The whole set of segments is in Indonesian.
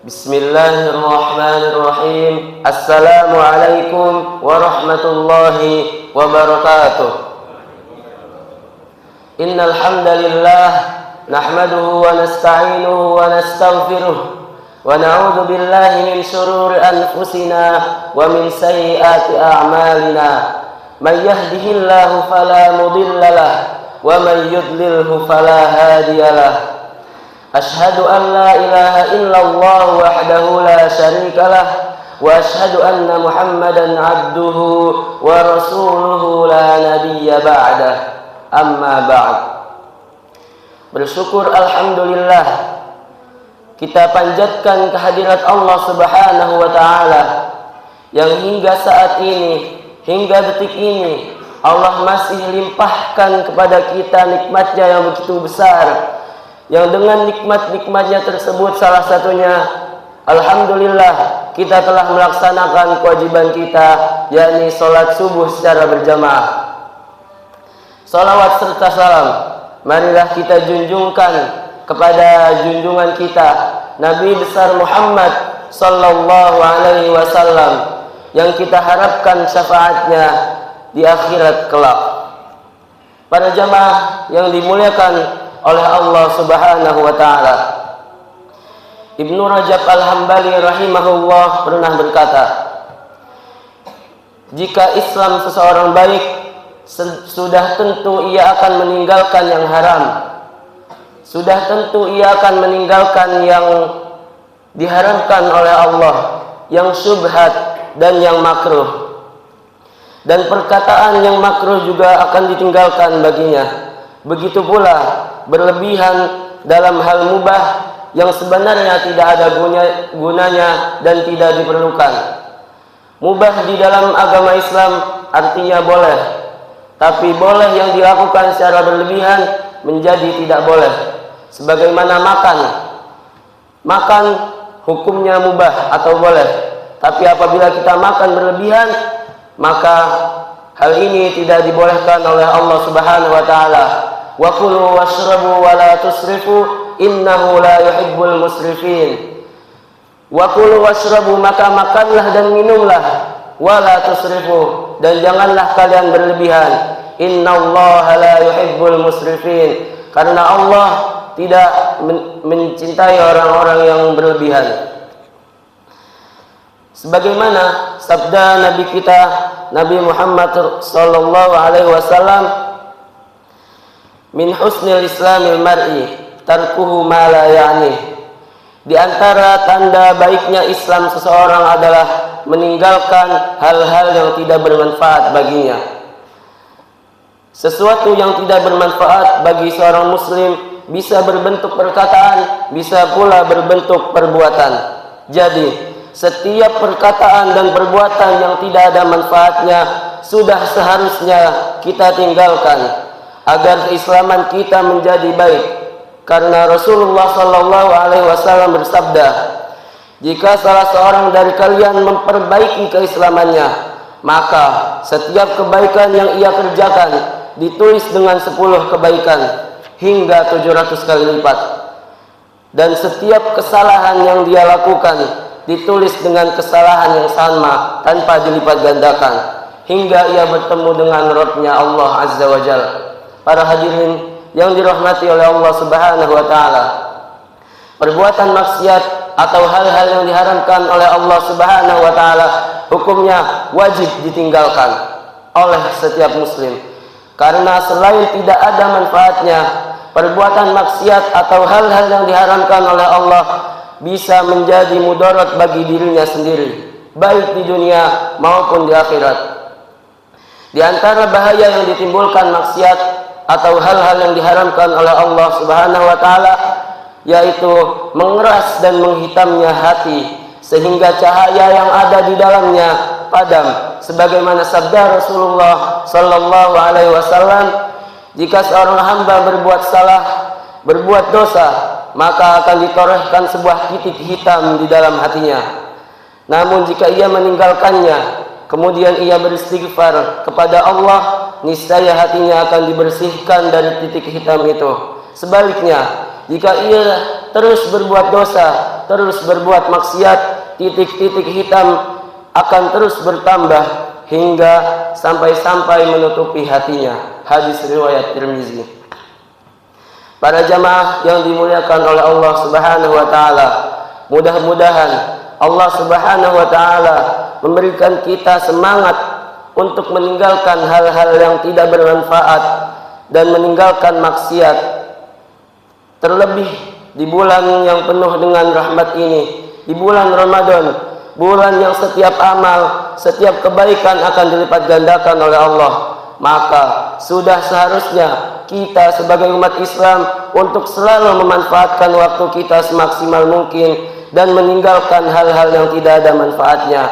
Bismillahirrahmanirrahim. Assalamualaikum warahmatullahi wabarakatuh. Innal hamdalillah nahmaduhu wa nasta'inuhu wa nastaghfiruh wa na'udzu billahi min shururi anfusina wa min sayyiati a'malina. May yahdihillahu fala mudilla lahu wa may yudlilhu fala hadiyalah. Ashhadu an la ilaha illallah wahdahu la syarika lah wa ashhadu anna Muhammadan abduhu wa rasuluhu la nabiyya ba'dah. Amma ba'd. Bersyukur alhamdulillah kita panjatkan kehadirat Allah Subhanahu wa taala yang hingga saat ini, hingga detik ini Allah masih limpahkan kepada kita nikmatnya yang begitu besar, yang dengan nikmat-nikmatnya tersebut salah satunya alhamdulillah kita telah melaksanakan kewajiban kita, yakni salat subuh secara berjamaah. Salawat serta salam marilah kita junjungkan kepada junjungan kita Nabi besar Muhammad sallallahu alaihi wasallam yang kita harapkan syafaatnya di akhirat kelak. Para jamaah yang dimuliakan oleh Allah Subhanahu wa taala, Ibnu Rajab Al-Hambali rahimahullah pernah berkata, jika Islam seseorang baik, sudah tentu ia akan meninggalkan yang haram, sudah tentu ia akan meninggalkan yang diharamkan oleh Allah, yang syubhat dan yang makruh, dan perkataan yang makruh juga akan ditinggalkan baginya. Begitu pula berlebihan dalam hal mubah yang sebenarnya tidak ada gunanya dan tidak diperlukan. Mubah di dalam agama Islam artinya boleh, tapi boleh yang dilakukan secara berlebihan menjadi tidak boleh. Sebagaimana makan hukumnya mubah atau boleh, tapi apabila kita makan berlebihan, maka hal ini tidak dibolehkan oleh Allah Subhanahu wa taala. Wa kulu washrabu wa la tusrifu innahu la yuhibbul musrifin. Wa kulu washrabu, maka makanlah dan minumlah, wa la tusrifu, dan janganlah kalian berlebihan. Innallaha la yuhibbul musrifin, karena Allah tidak mencintai orang-orang yang berlebihan. Sebagaimana sabda Nabi kita Nabi Muhammad sallallahu alaihi wasallam, min husnil islamil mar'i tarkuhu ma la ya'ni. Di antara tanda baiknya Islam seseorang adalah meninggalkan hal-hal yang tidak bermanfaat baginya. Sesuatu yang tidak bermanfaat bagi seorang muslim bisa berbentuk perkataan, bisa pula berbentuk perbuatan. Jadi setiap perkataan dan perbuatan yang tidak ada manfaatnya sudah seharusnya kita tinggalkan agar keislaman kita menjadi baik. Karena Rasulullah sallallahu alaihi wasallam bersabda, jika salah seorang dari kalian memperbaiki keislamannya, maka setiap kebaikan yang ia kerjakan ditulis dengan 10 kebaikan hingga 700 kali lipat, dan setiap kesalahan yang dia lakukan ditulis dengan kesalahan yang sama tanpa dilipat gandakan hingga ia bertemu dengan Rabb-Nya Allah Azza wa Jalla. Para hadirin yang dirahmati oleh Allah Subhanahu wa taala, perbuatan maksiat atau hal-hal yang diharamkan oleh Allah Subhanahu wa taala hukumnya wajib ditinggalkan oleh setiap muslim. Karena selain tidak ada manfaatnya, perbuatan maksiat atau hal-hal yang diharamkan oleh Allah bisa menjadi mudarat bagi dirinya sendiri, baik di dunia maupun di akhirat. Di antara bahaya yang ditimbulkan maksiat atau hal-hal yang diharamkan oleh Allah Subhanahu wa taala yaitu mengeras dan menghitamnya hati sehingga cahaya yang ada di dalamnya padam. Sebagaimana sabda Rasulullah sallallahu alaihi wasallam, jika seorang hamba berbuat salah, berbuat dosa, maka akan ditorehkan sebuah titik hitam di dalam hatinya. Namun jika ia meninggalkannya, kemudian ia beristighfar kepada Allah, niscaya hatinya akan dibersihkan dari titik hitam itu. Sebaliknya, jika ia terus berbuat dosa, terus berbuat maksiat, titik-titik hitam akan terus bertambah hingga sampai-sampai menutupi hatinya. Hadis riwayat Tirmizi. Para jamaah yang dimuliakan oleh Allah Subhanahu wa taala, mudah-mudahan Allah Subhanahu wa taala memberikan kita semangat untuk meninggalkan hal-hal yang tidak bermanfaat dan meninggalkan maksiat. Terlebih di bulan yang penuh dengan rahmat ini, di bulan Ramadan, bulan yang setiap amal, setiap kebaikan akan dilipat gandakan oleh Allah. Maka sudah seharusnya kita sebagai umat Islam untuk selalu memanfaatkan waktu kita semaksimal mungkin dan meninggalkan hal-hal yang tidak ada manfaatnya.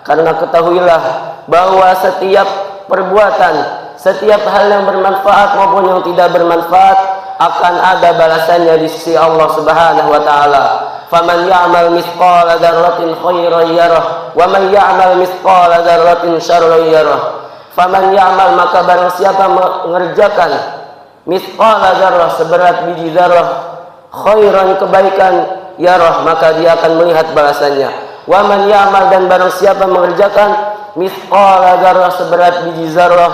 Karena ketahuilah bahwa setiap perbuatan, setiap hal yang bermanfaat maupun yang tidak bermanfaat akan ada balasannya di sisi Allah Subhanahu wa taala. Faman ya'mal mithqala dzarratin khairan yarah wa man ya'mal mithqala dzarratin syarran yarah. Faman ya'mal, maka barang siapa mengerjakan mithqala dzarrah, seberat biji zarah, khairan, kebaikan, yarah, maka dia akan melihat balasannya. Wa man ya'mal, dan barang siapa mengerjakan mithqala dzarrah, seberat biji zarah,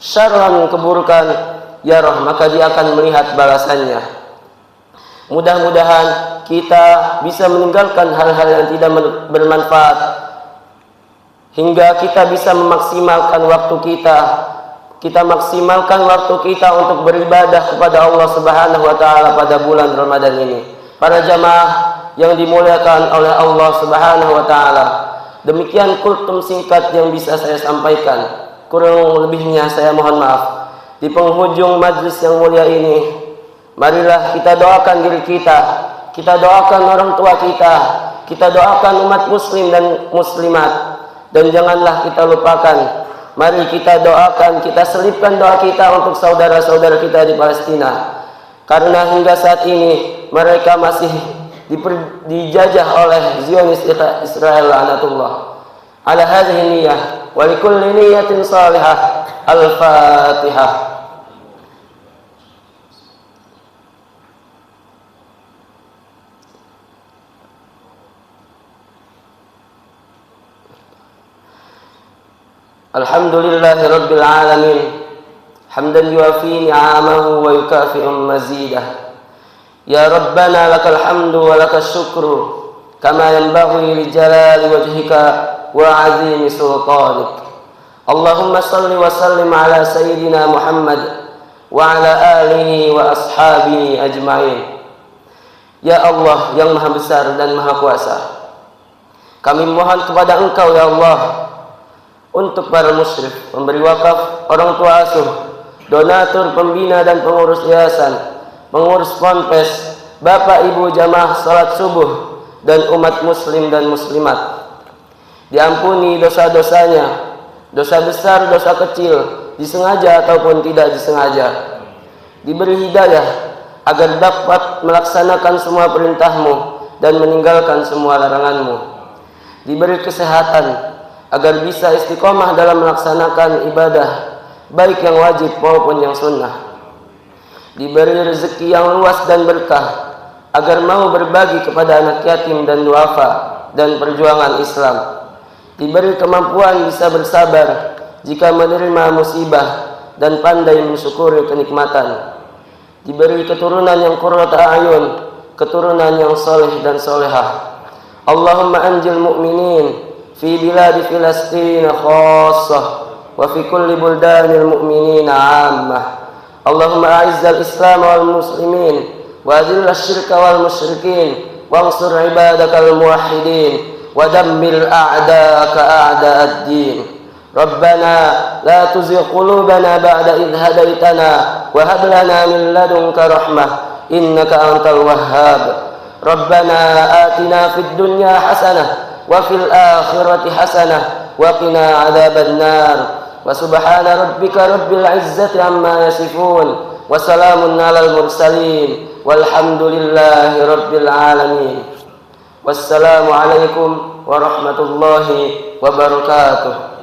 syarran, keburukan, yarah, maka dia akan melihat balasannya. Mudah-mudahan kita bisa meninggalkan hal-hal yang tidak bermanfaat hingga kita bisa memaksimalkan waktu kita. Kita maksimalkan waktu kita untuk beribadah kepada Allah Subhanahu wa taala pada bulan Ramadan ini. Para jamaah yang dimuliakan oleh Allah Subhanahu wa taala, demikian kultum singkat yang bisa saya sampaikan. Kurang lebihnya saya mohon maaf. Di penghujung majlis yang mulia ini, marilah kita doakan diri kita doakan orang tua kita doakan umat muslim dan muslimat, dan janganlah kita lupakan, mari kita doakan, kita selipkan doa kita untuk saudara-saudara kita di Palestina, karena hingga saat ini mereka masih dijajah oleh Zionis Israel laknatullah. Ala hadhihi niyyah wa likulli niyyatin salihah. Al-Fatihah. Alhamdulillahi Rabbil Alamin, hamdan yuafi ni'amahu wa yukafi'u mazidah. Ya Rabbana lakal hamdu wa lakal syukru kama yanbaghi li jalali wajhika wa azimi sultanik. Allahumma salli wa sallim ala sayyidina Muhammad wa ala alihi wa ashabihi ajma'in. Ya Allah yang maha besar dan maha kuasa, kami mohon kepada Engkau ya Allah untuk para musyrif, pemberi wakaf, orang tua asuh, donatur, pembina dan pengurus yayasan, pengurus ponpes, bapak ibu jamaah salat subuh, dan umat muslim dan muslimat. Diampuni dosa-dosanya, dosa besar, dosa kecil, disengaja ataupun tidak disengaja. Diberi hidayah agar dapat melaksanakan semua perintah-Mu dan meninggalkan semua larangan-Mu. Diberi kesehatan agar bisa istiqomah dalam melaksanakan ibadah, baik yang wajib maupun yang sunnah. Diberi rezeki yang luas dan berkah, agar mau berbagi kepada anak yatim dan duafa dan perjuangan Islam. Diberi kemampuan bisa bersabar jika menerima musibah dan pandai mensyukuri kenikmatan. Diberi keturunan yang qurrata a'yun, keturunan yang soleh dan solehah. Allahumma anjil mu'minin fi biladi Filastin khassah wa fi kulli buldanil mu'minina 'ammah. Allahumma a'izzal Islam wal muslimin wa adhil asyirka wal musyrikin wansur ibadakal muwahhidin wa dammir a'da'aka a'da'ad-din. Rabbana la tuzigh qulubana ba'da idh hadaitana wa hab lana min ladunka rahmah innaka antal wahhab. Rabbana atina fid dunya hasanah wa fil akhirati hasanah wa qina adzaban nar. Wa subhana rabbika rabbil izzati amma yasifun wa salamun alal mursalin walhamdulillahi rabbil alamin. Wassalamu alaikum warahmatullahi wabarakatuh.